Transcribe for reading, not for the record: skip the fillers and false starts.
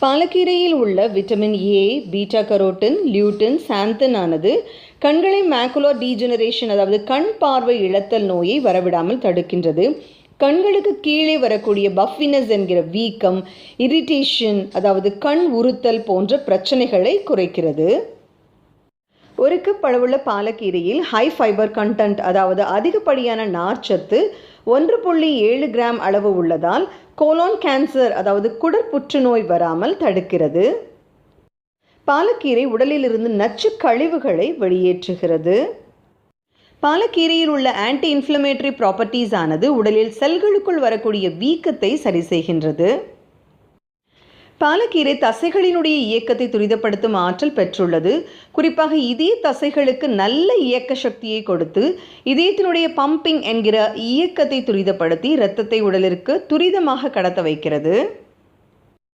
பாலக்கீரையில் உள்ள vitamin A, beta carotene, lutein, சாந்தன் ஆனது கண்களை மேக்குலர் டீஜெனரேஷன் அதாவது கண் பார்வை இழத்தல் நோயை வரவிடாமல் தடுக்கின்றது. கண்களுக்கு கீழே வரக்கூடிய பஃபினஸ் என்கிற வீக்கம், இரிட்டேஷன் அதாவது கண் உறுத்தல் போன்ற பிரச்சனைகளை குறைக்கிறது. ஒரு கப் அளவுள்ள பாலக்கீரையில் ஹை ஃபைபர் கண்டென்ட் அதாவது அதிகப்படியான நார்ச்சத்து 1.7 கிராம் அளவு உள்ளதால் கோலான் கேன்சர் அதாவது குடற் புற்றுநோய் வராமல் தடுக்கிறது. பாலக்கீரை உடலிலிருந்து நச்சு கழிவுகளை வெளியேற்றுகிறது. பாலக்கீரையில் உள்ள ஆன்டி இன்ஃப்ளமேட்டரி ப்ராப்பர்ட்டிஸ் ஆனது உடலில் செல்களுக்குள் வரக்கூடிய வீக்கத்தை சரி செய்கின்றது. பாலக்கீரை தசைகளினுடைய இயக்கத்தை துரிதப்படுத்தும் ஆற்றல் பெற்றுள்ளது. குறிப்பாக இதய தசைகளுக்கு நல்ல இயக்க சக்தியை கொடுத்து இதயத்தினுடைய பம்பிங் என்கிற இயக்கத்தை துரிதப்படுத்தி இரத்தத்தை உடலிற்கு துரிதமாக கடத்த வைக்கிறது.